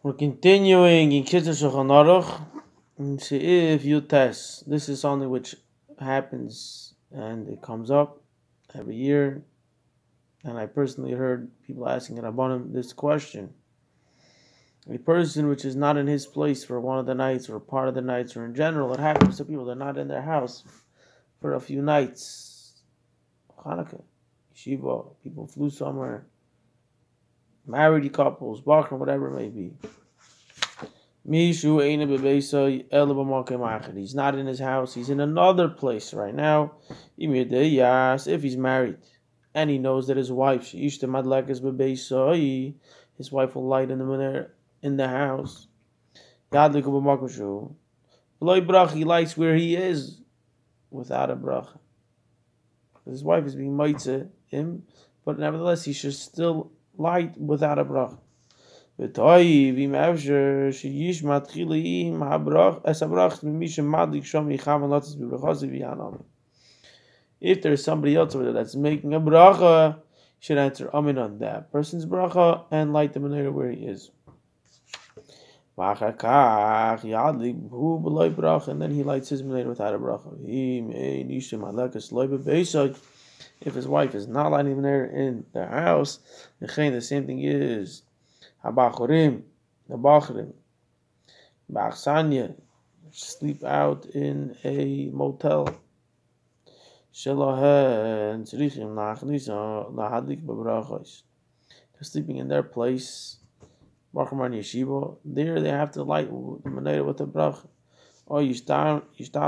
We're continuing in Kitzur Shulchan Aruch. And see if you test. This is something which happens and it comes up every year. And I personally heard people asking Rabbanim this question. A person which is not in his place for one of the nights or part of the nights, or in general, it happens to people, they're not in their house for a few nights. Hanukkah, Yeshiva, people flew somewhere, married couples, Bachar, whatever it may be. He's not in his house, he's in another place right now. If he's married and he knows that his wife, his wife will light in the house. He lights where he is without a bracha. His wife is being mitzvah him, but nevertheless he should still light without a bracha. If there's somebody else over there that's making a bracha, you should answer amen on that person's bracha and light the menorah where he is. And then he lights his menorah without a bracha. If his wife is not lighting the menorah in the house, the same thing is the Bachrim, Bachsanya, sleep out in a motel. They're sleeping in their place. There they have to light the menorah with the bracha. Or you start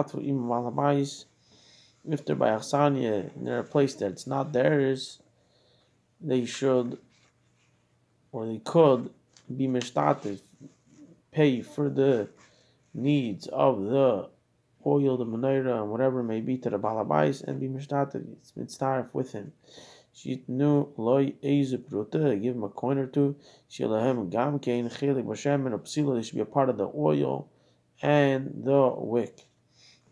for Imam Al-Habayis. If they're by Achsanya, in their place that's not theirs, they should, or they could, be mishtatif, pay for the needs of the oil, the menorah, and whatever it may be to the balabais, and be mishtatif, it's mitzaref with him. Shitnu loy eze pruta, give him a coin or two. Shilahem gam kein chelik b'shem and psila, they should be a part of the oil and the wick.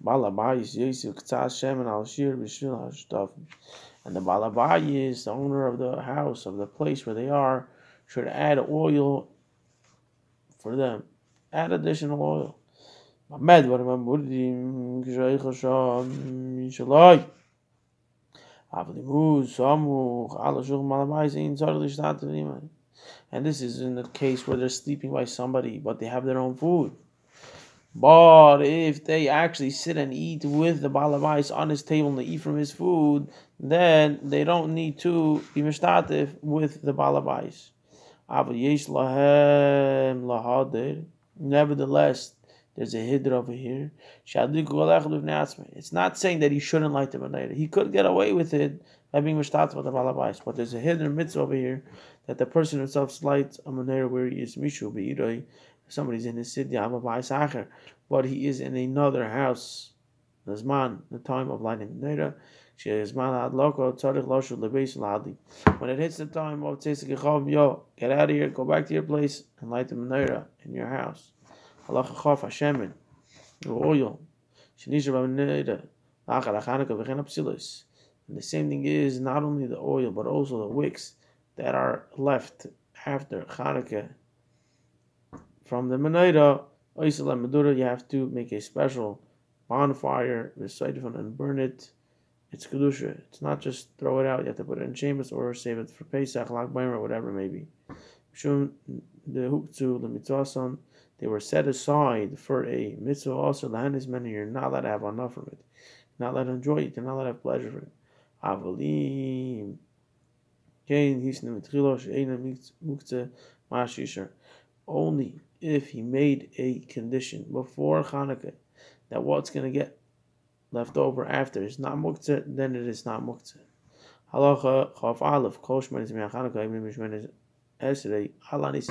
Balabais yisuk tzas shemen al shir b'shil hashtaf. And the balabais, the owner of the house, of the place where they are, should add oil for them. Add additional oil. And this is in the case where they're sleeping by somebody, but they have their own food. But if they actually sit and eat with the balabais on his table and they eat from his food, then they don't need to be mishtatif with the balabais. Nevertheless, there's a hidr over here. It's not saying that he shouldn't light the menorah. He could get away with it by being mishtatif with the balabais. But there's a hidr mitzvah over here that the person himself lights a menorah where he is mishu be'iroi. Somebody's in his city, but he is in another house. The time of lighting the menorah. When it hits the time of get out of here, go back to your place and light the menorah in your house. The oil. And the same thing is not only the oil, but also the wicks that are left after Hanukkah. From the menorah, you have to make a special bonfire, recite it and burn it. It's kedusha. It's not just throw it out. You have to put it in chambers or save it for Pesach, Lag B'Omer, or whatever it may be. The hukzu, the mitzvah, they were set aside for a mitzvah. Also, the hanis men, you're not allowed to have enough of it. You're not allowed to enjoy it. You're not allowed to have pleasure from it. Avalim, kein hisne mitchilo she'ena muktzeh ma'ashisher. Only if he made a condition before Hanukkah that what's going to get left over after is not muktzeh, then it is not muktzeh. Halacha chaf aleph kol shmanis me'Hanukkah even mishmanis esrei alanis.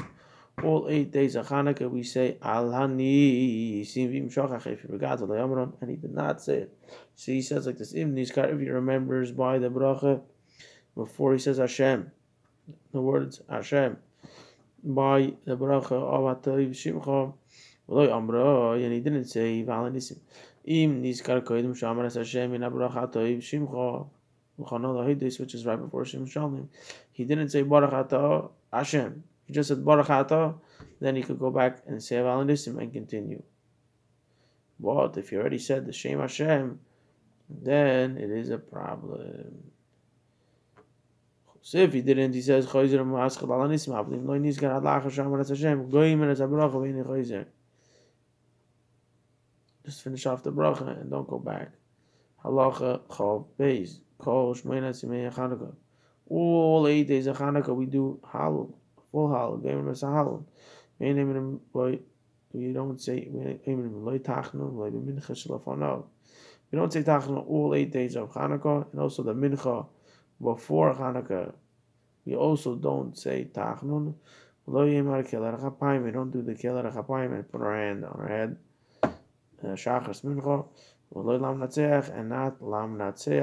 All 8 days of Hanukkah we say alhani simvim shachach if he forgot to layamron and he did not say it. See, he says like this: if he remembers by the bracha before he says Hashem, the words Hashem. By the bracha of Atayv Shimcha, and he didn't say Valanisim. Im Niskar Koidim Shamaras Hashem in Abracha Atayv Shimcha, which is right before Shem Shalom. He didn't say Baruch Atah Hashem. He just said Baruch Atah then you could go back and say Aval Nisim and continue. But if you already said the Shem Hashem, then it is a problem. So if he didn't, he says Chayzer Ma'aschel Ala Nisim Avlim Lo Nizgar Ad Lachar Sham Eretz Hashem Goyim Eretz HaBracha V'Eini Chayzer. Just finish off the bracha and don't go back. Halacha Chav Beis Kol Shmeina Tzimei Chanukah. All 8 days of Chanukah we do Halal, full Halal. Goyim Eretz HaHalal. We don't say we don't say Tachnu all 8 days of Chanukah, and also the Mincha before Chanukah. We also don't say Tachnun. We don't do the Keler Chapayim and put our hand on our head. Shachas Mincha. And not Lam Natseach.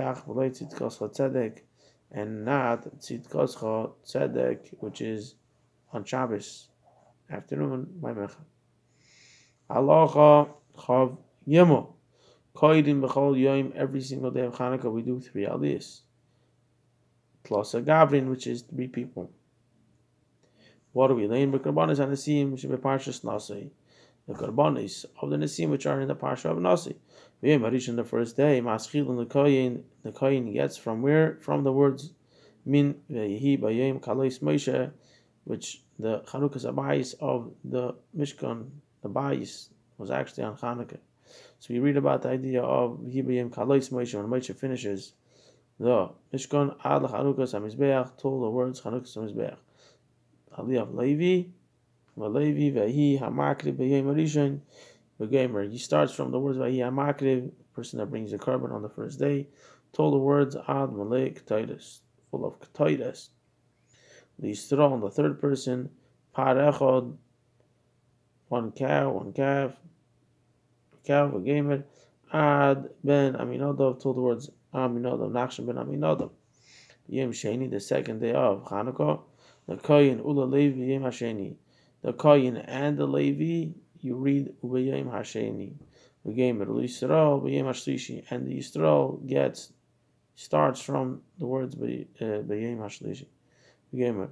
And not Tzidkoscha Tzedek, which is on Shabbos afternoon by Mincha. Halacha Chav Yemo. Koidim B'chol Yom, every single day of Chanukah we do 3 aliyahs. Tlosa Gavrin, which is 3 people. What are we laying? B'karbanis and Nesim, which is Parshas Nasi. The karbanis of the Nesim, which are in the Parsha of Nasi. V'yem Harish on the first day, Maschil and the Koyin gets from where? From the words Min V'yehi B'yem Kalais Moshe, which the Chanukah's Abayis of the Mishkan, the Bayis, was actually on Chanukah. So we read about the idea of Hibayim Kalais Moshe, when Moshe finishes the Mishkan Ad Chanukah Samizbeach, told the words Chanukah Samizbeach. Aliyah of Levi, Valevi Vahi Hamakriv B'yem Rishon B'Gamer. He starts from the words Vahi Hamakriv, person that brings the carbon on the first day, told the words Ad Malay Ketaitis, full of Ketaitis. The Yisrael on the third person, Par Echad, 1 cow, 1 calf, a gamer, Ad Ben Aminadav, told the words Aminadav, Nachshon Ben Aminadav. Yom Sheni, the second day of Chanukah, the Koyin Ula Levi Yom Hasheni. The Koyin and the Levi, you read Ubeyim Hasheni. The gamer, Yisrael, B'yom Hashlishi, and the Yisrael starts from the words B'yom Hashlishi. The gamer,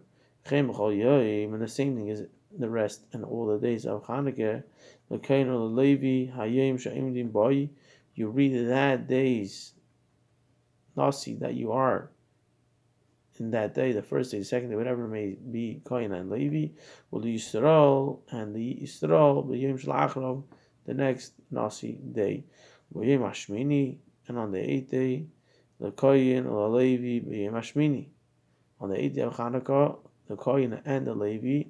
Chem Chol Yoyim, and the same thing is the rest and all the days of Chanukah. The Koyin Ula Levi Hayim Sha'imdim Boi, you read that day's Nasi that you are in that day, the first day, the second day, whatever it may be, Koyin and Levi, will the Yisrael and the Yisrael, B'yom Shlachrav, the next Nasi day, B'yom Hashmini, and on the 8th day, the Koyin or the Levi, B'yom Hashmini. On the 8th day of Chanukah, the Koyin and the Levi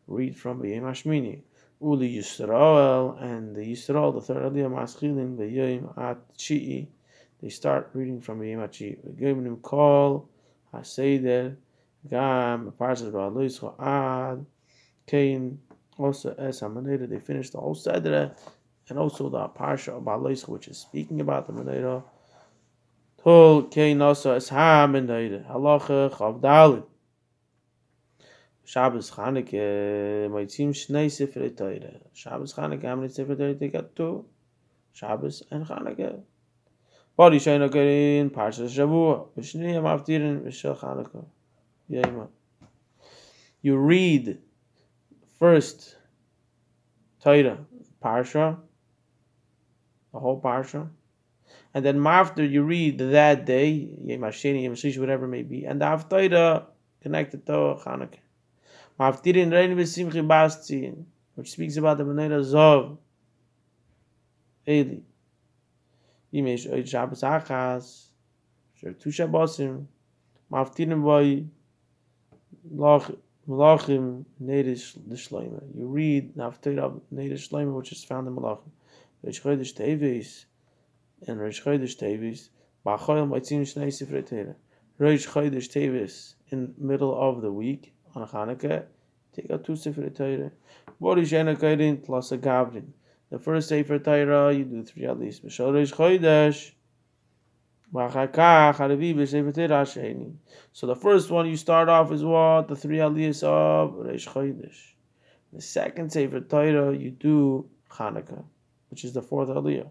read from B'yom Hashmini. Uli Yisrael and the Yisrael, the third Aliyah Maschilin, B'yom Atchi'i, they start reading from B'yom Atchi'i. B'yom Kol HaSeder, Gam, Parshas Ba'alois Ad, Kain, also as Hamaneda, they finish the whole Seder, and also the Parsha of Ba'alois, which is speaking about the Maneda. Tol Kain also as Hamaneda, Halacha Chav Dalit. Shabbos Chanukah, Maitzim Shnei Sifrei Torah. Shabbos Chanukah, how many Sifrei Torah they got? 2. Shabbos and Chanukah. Body Shainakerin, Parshas Shavua, Vishnei Maftirin, Vishel Chanukah. Yema. You read first Torah, Parsha, the whole Parsha, and then after you read that day, Yom Hasheni, Yom Shlishi, whatever it may be, and the Haftarah connected to Chanukah. Maftirin Rein V'Simchi Bastzin, which speaks about the Menera Zov, Eli. Yimesh Oid Shabbos Achas, Sher 2 Shabbosim, Maftirin Boy, Malachim Neidish L'Shleima. You read the Haftarah of Neidish L'Shleima, which is found in Malachim. Reish Chodesh Tevis, and Reish Chodesh Tevis, B'Choyel Maitzim Shnei Sifrei Torah. Reish Chodesh Tevis, in middle of the week, on Chanukah, take out 2 Sifrei Torah. Bori Shena Kairin, Tlosa Gavrin. The first Sefer Torah, you do 3 aliyahs. B'Shol Reish Chodesh, B'Chakach Haravi B'Sefer Torah Sheni. So the first one you start off is what? The 3 aliyahs of Reish Chodesh. The second Sefer Torah, you do Chanukah, which is the 4th aliyah.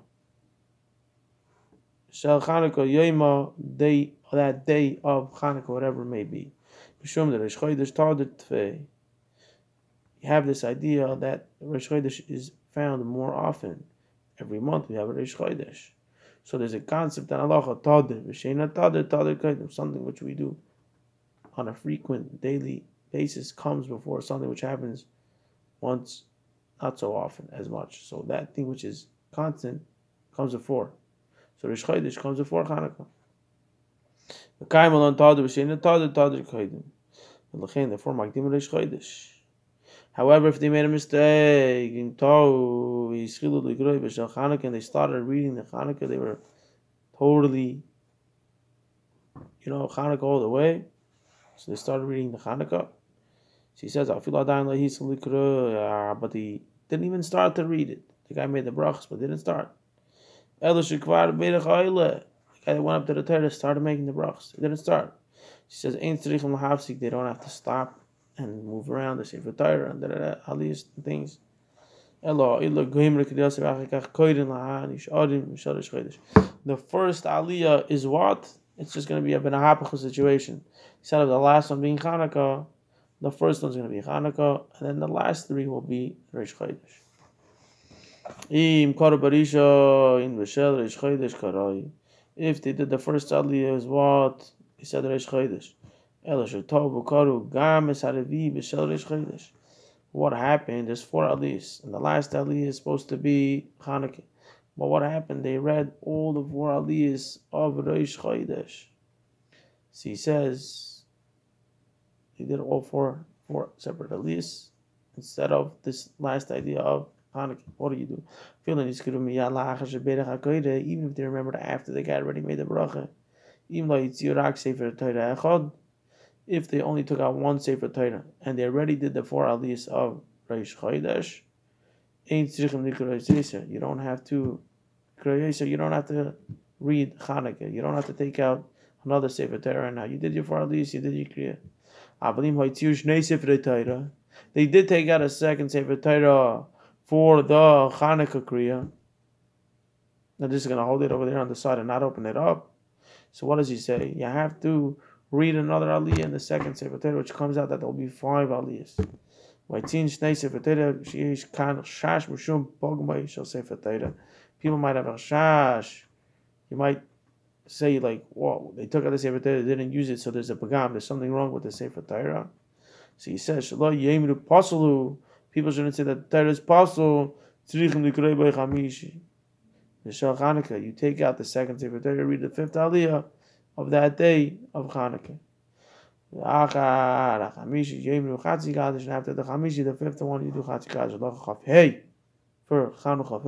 Shel Chanukah Yoima, day, that day of Chanukah, whatever it may be. B'Shum the Reish Chodesh Tadet Tvei. you have this idea that Rosh Chodesh is found more often. Every month we have a Rosh Chodesh. So there's a concept in halacha, tadir, v'sheina tadir, tadir kaidim, something which we do on a frequent daily basis comes before something which happens once, not so often as much. So that thing which is constant comes before. So Rosh Chodesh comes before Hanukkah. The kaimal on tadir, v'sheina tadir, tadir kaidim. Therefore, makdim Rosh Chodesh. However, if they made a mistake in Tau, and they started reading the Hanukkah, they were totally, Hanukkah all the way. So they started reading the Hanukkah. She says, but he didn't even start to read it. The guy made the brachas, but didn't start. The guy that went up to the Torah started making the brachas. It didn't start. She says, they don't have to stop and move around the Sefer Torah and all these things. The first aliyah is what? It's just going to be a ben hapacha situation. Instead of the last one being Hanukkah, the first one's going to be Hanukkah, and then the last three will be Rosh Chodesh. If they did the first aliyah is what? He said Rosh Chodesh. What happened? There's 4 aliyahs, and the last aliyah is supposed to be Hanukkah. But what happened? They read all the 4 aliyahs of Rosh Chodesh. So he says he did all four separate aliyahs instead of this last idea of Hanukkah. What do you do? Even if they remembered after the guy already made the bracha, even though it's Yirak Sefer Torah Echad, if they only took out one Sefer Torah and they already did the 4 aliyahs of Rosh Chodesh, you don't have to read Hanukkah. You don't have to take out another Sefer Torah now. You did your 4 aliyahs, you did your Kriya. They did take out a second Sefer Torah for the Hanukkah Kriya. Now this is going to hold it over there on the side and not open it up. So what does he say? You have to read another aliyah in the second Sefer Torah, which comes out that there will be 5 aliyahs. People might have a shash. You might say like, whoa, they took out the Sefer Torah, they didn't use it, so there's a pagam, there's something wrong with the Sefer Torah. So he says, people shouldn't say that the Torah is pasul. You take out the second Sefer Torah, read the 5th aliyah of that day of Hanukkah. After the Chamishi, the 5th one, you do Chatzi Kaddish for Chanukah.